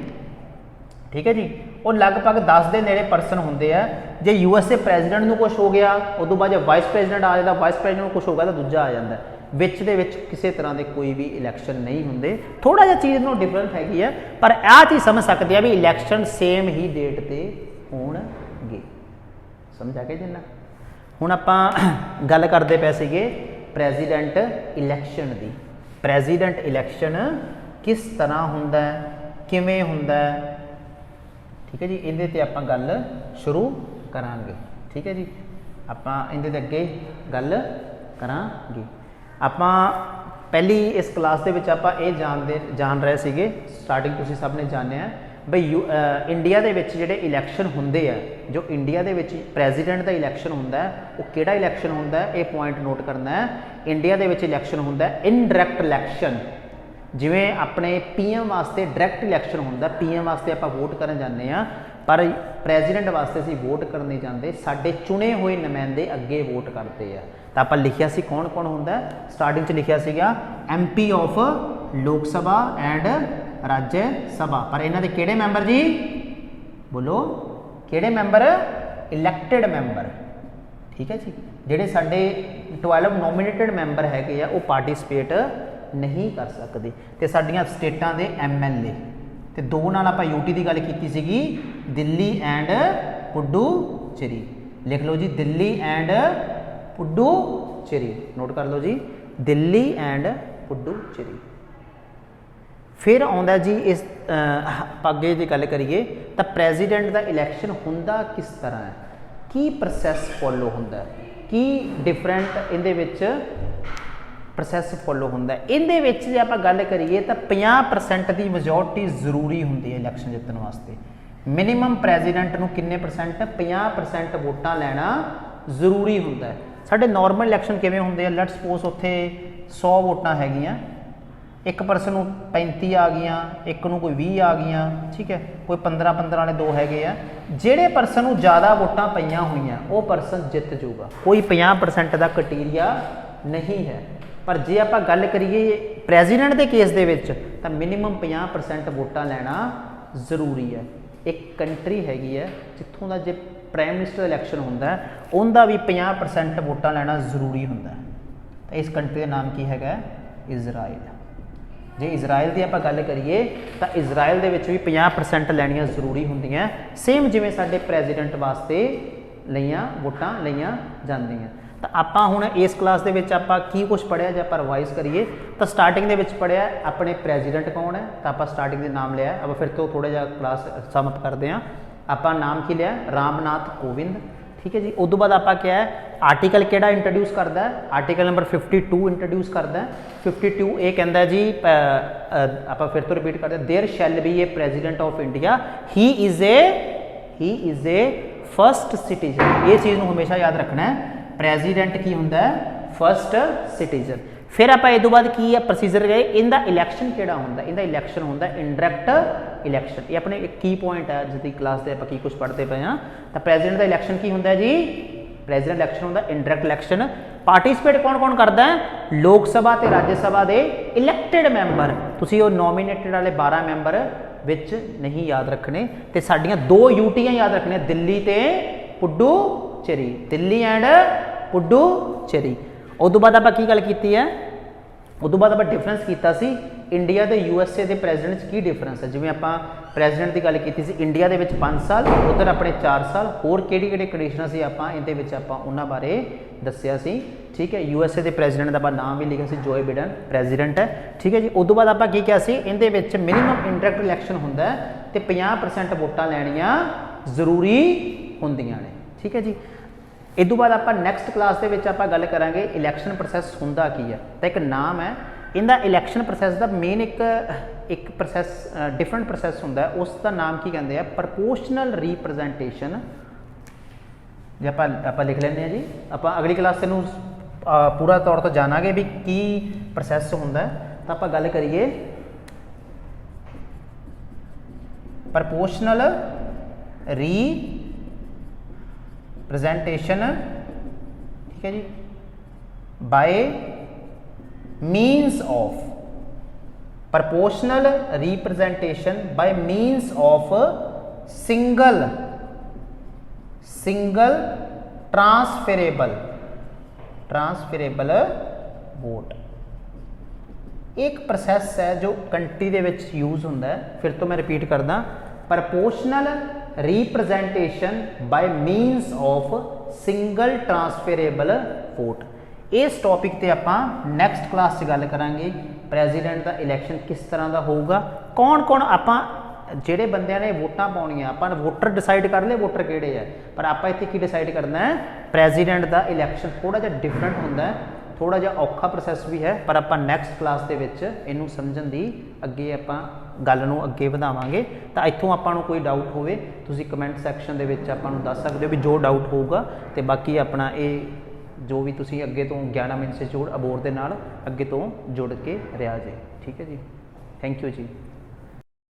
ਠੀਕ ਹੈ ਜੀ। ਉਹ ਲਗਭਗ 10 ਦੇ ਨੇੜੇ ਪਰਸਨ ਹੁੰਦੇ ਆ। ਜੇ USA ਪ੍ਰੈਜ਼ੀਡੈਂਟ ਨੂੰ ਕੁਝ ਹੋ ਗਿਆ ਉਦੋਂ ਬਾਅਦ ਜੇ ਵਾਈਸ ਪ੍ਰੈਜ਼ੀਡੈਂਟ ਆ ਜਾਂਦਾ, ਵਾਈਸ ਪ੍ਰੈਜ਼ੀਡੈਂਟ ਨੂੰ ਕੁਝ ਹੋ ਗਿਆ ਤਾਂ ਦੂਜਾ ਆ ਜਾਂਦਾ। ਵਿੱਚ ਦੇ ਵਿੱਚ ਕਿਸੇ ਤਰ੍ਹਾਂ ਦੇ ਕੋਈ ਵੀ ਇਲੈਕਸ਼ਨ ਨਹੀਂ ਹੁੰਦੇ। ਥੋੜਾ ਜਿਹਾ ਚੀਜ਼ ਨੂੰ ਡਿਫਰੈਂਟ ਹੈਗੀ ਹੈ ਪਰ ਆਹ ਚੀਜ਼ ਸਮਝ ਸਕਦੇ ਆ ਵੀ ਇਲੈਕਸ਼ਨ ਸੇਮ ਹੀ ਡੇਟ ਤੇ ਹੋਣਗੇ। ਸਮਝਾ ਕੇ ਜਿੰਨਾ ਹੁਣ ਆਪਾਂ ਗੱਲ ਕਰਦੇ ਪਏ ਸੀਗੇ ਪ੍ਰੈਜ਼ੀਡੈਂਟ ਇਲੈਕਸ਼ਨ ਦੀ। ਪ੍ਰੈਜ਼ੀਡੈਂਟ ਇਲੈਕਸ਼ਨ ਕਿਸ ਤਰ੍ਹਾਂ ਹੁੰਦਾ ਹੈ, ਕਿਵੇਂ ਹੁੰਦਾ ਹੈ, ਠੀਕ ਹੈ ਜੀ। ਇਹਦੇ ਤੇ ਆਪਾਂ ਗੱਲ ਸ਼ੁਰੂ ਕਰਾਂਗੇ, ਠੀਕ ਹੈ ਜੀ। ਆਪਾਂ ਇਹਦੇ ਤੇ ਅੱਗੇ ਗੱਲ ਕਰਾਂਗੇ। ਆਪਾਂ ਪਹਿਲੀ ਇਸ ਕਲਾਸ ਦੇ ਵਿੱਚ ਆਪਾਂ ਇਹ ਜਾਣ ਰਹੇ ਸੀਗੇ, ਸਟਾਰਟਿੰਗ ਤੁਸੀਂ ਸਭ ਨੇ ਜਾਣਿਆ ਬਈ ਇੰਡੀਆ ਦੇ ਵਿੱਚ ਜਿਹੜੇ ਇਲੈਕਸ਼ਨ ਹੁੰਦੇ ਆ, ਜੋ ਇੰਡੀਆ ਦੇ ਵਿੱਚ ਪ੍ਰੈਜ਼ੀਡੈਂਟ ਦਾ ਇਲੈਕਸ਼ਨ ਹੁੰਦਾ ਉਹ ਕਿਹੜਾ ਇਲੈਕਸ਼ਨ ਹੁੰਦਾ ਇਹ ਪੁਆਇੰਟ ਨੋਟ ਕਰਨਾ ਹੈ। ਇੰਡੀਆ ਦੇ ਵਿੱਚ ਇਲੈਕਸ਼ਨ ਹੁੰਦਾ ਇਨਡਾਇਰੈਕਟ ਇਲੈਕਸ਼ਨ। ਜਿਵੇਂ ਆਪਣੇ PM ਵਾਸਤੇ ਡਾਇਰੈਕਟ ਇਲੈਕਸ਼ਨ ਹੁੰਦਾ, PM ਵਾਸਤੇ ਆਪਾਂ ਵੋਟ ਕਰਨ ਜਾਂਦੇ ਆ ਪਰ ਪ੍ਰੈਜ਼ੀਡੈਂਟ ਵਾਸਤੇ ਅਸੀਂ ਵੋਟ ਕਰਨ ਨਹੀਂ ਜਾਂਦੇ, ਸਾਡੇ ਚੁਣੇ ਹੋਏ ਨੁਮਾਇੰਦੇ ਅੱਗੇ ਵੋਟ ਕਰਦੇ ਆ। ਤਾਂ ਆਪਾਂ ਲਿਖਿਆ ਸੀ ਕੌਣ ਕੌਣ ਹੁੰਦਾ, ਸਟਾਰਟਿੰਗ 'ਚ ਲਿਖਿਆ ਸੀਗਾ MP ਆਫ ਲੋਕ ਸਭਾ ਐਂਡ ਰਾਜ ਸਭਾ। ਪਰ ਇਹਨਾਂ ਦੇ ਕਿਹੜੇ ਮੈਂਬਰ ਜੀ ਬੋਲੋ, ਕਿਹੜੇ ਮੈਂਬਰ, ਇਲੈਕਟਿਡ ਮੈਂਬਰ, ਠੀਕ ਹੈ ਜੀ। ਜਿਹੜੇ ਸਾਡੇ 12 ਨੋਮੀਨੇਟਡ ਮੈਂਬਰ ਹੈਗੇ ਆ ਉਹ ਪਾਰਟਿਸਿਪੇਟ ਨਹੀਂ ਕਰ ਸਕਦੇ। ਤੇ ਸਾਡੀਆਂ ਸਟੇਟਾਂ ਦੇ MLA ਤੇ ਦੋ ਨਾਲ ਆਪਾਂ UT ਦੀ ਗੱਲ ਕੀਤੀ ਸੀਗੀ, ਦਿੱਲੀ ਐਂਡ ਪੁਡੂਚੇਰੀ। ਲਿਖ ਲਓ ਜੀ ਦਿੱਲੀ ਐਂਡ ਪੁਡੂਚੇਰੀ, ਨੋਟ ਕਰ ਲਓ ਜੀ ਦਿੱਲੀ ਐਂਡ ਪੁਡੂਚੇਰੀ। ਫਿਰ ਆਉਂਦਾ ਜੀ ਇਸ ਅੱਗੇ ਜੇ ਗੱਲ ਕਰੀਏ ਤਾਂ ਪ੍ਰੈਜ਼ੀਡੈਂਟ ਦਾ ਇਲੈਕਸ਼ਨ ਹੁੰਦਾ ਕਿਸ ਤਰ੍ਹਾਂ ਹੈ, ਕੀ ਪ੍ਰੋਸੈਸ ਫੋਲੋ ਹੁੰਦਾ, ਕੀ ਡਿਫਰੈਂਟ ਇਹਦੇ ਵਿੱਚ ਪ੍ਰੋਸੈਸ ਫੋਲੋ ਹੁੰਦਾ। ਇਹਦੇ ਵਿੱਚ ਜੇ ਆਪਾਂ ਗੱਲ ਕਰੀਏ ਤਾਂ 50% ਦੀ ਮੈਜੋਰਟੀ ਜ਼ਰੂਰੀ ਹੁੰਦੀ ਹੈ ਇਲੈਕਸ਼ਨ ਜਿੱਤਣ ਵਾਸਤੇ। ਮਿਨੀਮਮ ਪ੍ਰੈਜ਼ੀਡੈਂਟ ਨੂੰ ਕਿੰਨੇ ਪਰਸੈਂਟ, 50% ਵੋਟਾਂ ਲੈਣਾ ਜ਼ਰੂਰੀ ਹੁੰਦਾ ਹੈ। ਸਾਡੇ ਨਾਰਮਲ ਇਲੈਕਸ਼ਨ ਕਿਵੇਂ ਹੁੰਦੇ ਆ, ਲੈਟਸ ਸਪੋਜ਼ ਉੱਥੇ 100 ਵੋਟਾਂ ਹੈਗੀਆਂ, ਇੱਕ ਪਰਸਨ ਨੂੰ 35 ਆ ਗਈਆਂ, ਇੱਕ ਨੂੰ ਕੋਈ 20 ਆ ਗਈਆਂ, ਠੀਕ ਹੈ, ਕੋਈ 15 ਵਾਲੇ ਦੋ ਹੈਗੇ ਆ। ਜਿਹੜੇ ਪਰਸਨ ਨੂੰ ਜ਼ਿਆਦਾ ਵੋਟਾਂ ਪਈਆਂ ਹੋਈਆਂ ਉਹ ਪਰਸਨ ਜਿੱਤ ਜਾਊਗਾ, ਕੋਈ 50% ਦਾ ਕ੍ਰਾਈਟੇਰੀਆ ਨਹੀਂ ਹੈ। ਪਰ ਜੇ ਆਪਾਂ ਗੱਲ ਕਰੀਏ ਪ੍ਰੈਜ਼ੀਡੈਂਟ ਦੇ ਕੇਸ ਦੇ ਵਿੱਚ ਤਾਂ ਮਿਨੀਮਮ 50% ਵੋਟਾਂ ਲੈਣਾ ਜ਼ਰੂਰੀ ਹੈ। ਇੱਕ ਕੰਟਰੀ ਹੈਗੀ ਹੈ ਜਿੱਥੋਂ ਦਾ ਜੇ ਪ੍ਰਾਈਮ ਮਿਨਿਸਟਰ ਇਲੈਕਸ਼ਨ ਹੁੰਦਾ ਉਹਦਾ ਵੀ 50% ਵੋਟਾਂ ਲੈਣਾ ਜ਼ਰੂਰੀ ਹੁੰਦਾ। ਤਾਂ ਇਸ ਕੰਟਰੀ ਦਾ ਨਾਮ ਕੀ ਹੈਗਾ, ਇਜ਼ਰਾਈਲ। ਜੇ ਇਜ਼ਰਾਈਲ ਦੀ ਆਪਾਂ ਗੱਲ ਕਰੀਏ ਤਾਂ ਇਜ਼ਰਾਈਲ ਦੇ ਵਿੱਚ ਵੀ 50% ਲੈਣੀਆਂ ਜ਼ਰੂਰੀ ਹੁੰਦੀਆਂ, ਸੇਮ ਜਿਵੇਂ ਸਾਡੇ ਪ੍ਰੈਜ਼ੀਡੈਂਟ ਵਾਸਤੇ ਲਈਆਂ ਵੋਟਾਂ ਲਈਆਂ ਜਾਂਦੀਆਂ। ਤਾਂ ਆਪਾਂ ਹੁਣ ਇਸ ਕਲਾਸ ਦੇ ਵਿੱਚ ਆਪਾਂ ਕੀ ਕੁਝ ਪੜ੍ਹਿਆ, ਜੇ ਆਪਾਂ ਰਿਵਾਈਜ਼ ਕਰੀਏ ਤਾਂ ਸਟਾਰਟਿੰਗ ਦੇ ਵਿੱਚ ਪੜ੍ਹਿਆ ਆਪਣੇ ਪ੍ਰੈਜ਼ੀਡੈਂਟ ਕੌਣ ਹੈ, ਤਾਂ ਆਪਾਂ ਸਟਾਰਟਿੰਗ ਦੇ ਨਾਮ ਲਿਆ। ਆਪਾਂ ਫਿਰ ਤੋਂ ਥੋੜ੍ਹਾ ਜਿਹਾ ਕਲਾਸ ਸਮ ਅਪ ਕਰਦੇ ਹਾਂ। ਆਪਾਂ ਨਾਮ ਕੀ ਲਿਆ, ਰਾਮਨਾਥ ਕੋਵਿੰਦ, ਠੀਕ ਹੈ ਜੀ। ਉਸ ਤੋਂ ਬਾਅਦ ਆਪਾਂ ਕਿਹਾ ਹੈ ਆਰਟੀਕਲ ਕਿਹੜਾ ਇੰਟਰੋਡਿਊਸ ਕਰਦਾ ਹੈ, ਆਰਟੀਕਲ ਨੰਬਰ 52 ਇੰਟਰੋਡਿਊਸ ਕਰਦਾ ਹੈ। 52 ਇਹ ਕਹਿੰਦਾ ਜੀ, ਆਪਾਂ ਫਿਰ ਤੋਂ ਰਿਪੀਟ ਕਰਦੇ, there shell B A president of India, he is a first citizen. ਇਹ ਚੀਜ਼ ਨੂੰ ਹਮੇਸ਼ਾ ਯਾਦ ਰੱਖਣਾ ਹੈ, ਪ੍ਰੈਜ਼ੀਡੈਂਟ ਕੀ ਹੁੰਦਾ ਹੈ, ਫਸਟ ਸਿਟੀਜ਼ਨ। ਫਿਰ ਆਪਾਂ ਇਹ ਤੋਂ ਬਾਅਦ ਕੀ ਹੈ ਪ੍ਰੋਸੀਜਰ ਗਏ, ਇਹਦਾ ਇਲੈਕਸ਼ਨ ਕਿਹੜਾ ਹੁੰਦਾ, ਇਹਦਾ ਇਲੈਕਸ਼ਨ ਹੁੰਦਾ ਇਨਡਾਇਰੈਕਟ ਇਲੈਕਸ਼ਨ। ਇਹ ਆਪਣੇ ਇੱਕ ਕੀ ਪੁਆਇੰਟ ਹੈ ਜਿਸ ਦੀ ਕਲਾਸ ਦੇ ਆਪਾਂ ਕੀ ਕੁਝ ਪੜ੍ਹਦੇ ਪਏ ਹਾਂ। ਤਾਂ ਪ੍ਰੈਜ਼ੀਡੈਂਟ ਦਾ ਇਲੈਕਸ਼ਨ ਕੀ ਹੁੰਦਾ ਜੀ, ਪ੍ਰੈਜ਼ੀਡੈਂਟ ਇਲੈਕਸ਼ਨ ਹੁੰਦਾ ਇਨਡਾਇਰੈਕਟ ਇਲੈਕਸ਼ਨ। ਪਾਰਟਿਸਿਪੇਟ ਕੌਣ ਕੌਣ ਕਰਦਾ ਹੈ, ਲੋਕ ਸਭਾ ਤੇ ਰਾਜ ਸਭਾ ਦੇ ਇਲੈਕਟਿਡ ਮੈਂਬਰ। ਤੁਸੀਂ ਉਹ ਨੋਮੀਨੇਟਡ ਵਾਲੇ 12 ਮੈਂਬਰ ਵਿੱਚ ਨਹੀਂ ਯਾਦ ਰੱਖਣੇ, ਤੇ ਸਾਡੀਆਂ 2 UTਆਂ ਯਾਦ ਰੱਖਣੀਆਂ, ਦਿੱਲੀ ਤੇ ਪੁਡੂਚੇਰੀ, ਦਿੱਲੀ ਐਂਡ ਪੁਡੂਚੇਰੀ। ਉਸ ਤੋਂ ਬਾਅਦ ਆਪਾਂ ਕੀ ਗੱਲ ਕੀਤੀ ਹੈ, ਉਸ ਤੋਂ ਬਾਅਦ ਆਪਾਂ ਡਿਫਰੈਂਸ ਕੀਤਾ ਸੀ इंडिया ते USA के प्रेजिडेंट की डिफरेंस है। जिवें आपां प्रेजिडेंट की गल की सी, इंडिया दे विच 5 साल, उधर अपने 4 साल, होर किहड़ी-किहड़ी कंडीशनां सी आपां इहदे विच आपां उन्हां बारे दस्सिया सी। ठीक है, USA के प्रेजिडेंट का नाम भी लिखा सी, जो बिडेन प्रेजिडेंट है। ठीक है जी, उस तो बाद आपां की कहा सी, इहदे विच मिनीमम इंडायरैक्ट इलैक्शन हुंदा है ते 50% वोटां लैणियां जरूरी हुंदियां ने। ठीक है जी, इस तो बाद आप नैक्सट क्लास के आप गल करांगे इलैक्शन प्रोसैस हुंदा की है। तो एक नाम है इनका इलैक्शन प्रोसैस का मेन एक प्रोसैस डिफरेंट प्रोसैस हुंदा है, उसका नाम की कहते हैं प्रपोर्शनल रिप्रजेंटेशन। जे आप लिख लेंगे जी, आप अगली क्लास में पूरा तौर पर जानांगे भी की प्रोसैस हुंदा है। तो आप गल करिए प्रपोर्शनल रिप्रजेंटेशन। ठीक है जी, by means of proportional representation by means of single transferable vote. एक प्रोसैस है जो कंट्री दे विच यूज होंदा है। फिर तो मैं रिपीट करदा, proportional representation by means of single transferable vote. इस टॉपिक ते आपां नैक्सट क्लास गल करांगे प्रेजिडेंट का इलैक्शन किस तरह का होगा, कौन कौन आपां ਜਿਹੜੇ ਬੰਦਿਆਂ ਨੇ ਵੋਟਾਂ ਪਾਉਣੀਆਂ, ਆਪਾਂ ਵੋਟਰ ਡਿਸਾਈਡ ਕਰ ਲਏ ਵੋਟਰ ਕਿਹੜੇ ਆ, ਪਰ ਆਪਾਂ ਇੱਥੇ ਕੀ ਡਿਸਾਈਡ ਕਰਨਾ ਹੈ, ਪ੍ਰੈਜ਼ੀਡੈਂਟ ਦਾ ਇਲੈਕਸ਼ਨ ਥੋੜਾ ਜਿਹਾ ਡਿਫਰੈਂਟ ਹੁੰਦਾ ਹੈ, ਥੋੜਾ ਜਿਹਾ ਔਖਾ ਪ੍ਰੋਸੈਸ ਵੀ ਹੈ, ਪਰ ਆਪਾਂ ਨੈਕਸਟ ਕਲਾਸ ਦੇ ਵਿੱਚ ਇਹਨੂੰ ਸਮਝਣ ਦੀ ਅੱਗੇ ਆਪਾਂ ਗੱਲ ਨੂੰ ਅੱਗੇ ਵਧਾਵਾਂਗੇ। ਤਾਂ ਇੱਥੋਂ ਆਪਾਂ ਨੂੰ ਕੋਈ ਡਾਊਟ ਹੋਵੇ ਤੁਸੀਂ ਕਮੈਂਟ ਸੈਕਸ਼ਨ ਦੇ ਵਿੱਚ ਆਪਾਂ ਨੂੰ ਦੱਸ ਸਕਦੇ ਹੋ ਵੀ ਜੋ ਡਾਊਟ ਹੋਊਗਾ, ਤੇ ਬਾਕੀ ਆਪਣਾ ਇਹ ਜੋ ਵੀ ਤੁਸੀਂ ਅੱਗੇ ਤੋਂ ਗਿਆਨਮ ਇੰਸਟੀਚਿਊਟ ਅਬੋਹਰ ਦੇ ਨਾਲ ਅੱਗੇ ਤੋਂ ਜੁੜ ਕੇ ਰਿਹਾ ਜੇ। ਠੀਕ ਹੈ ਜੀ, ਥੈਂਕ ਯੂ ਜੀ।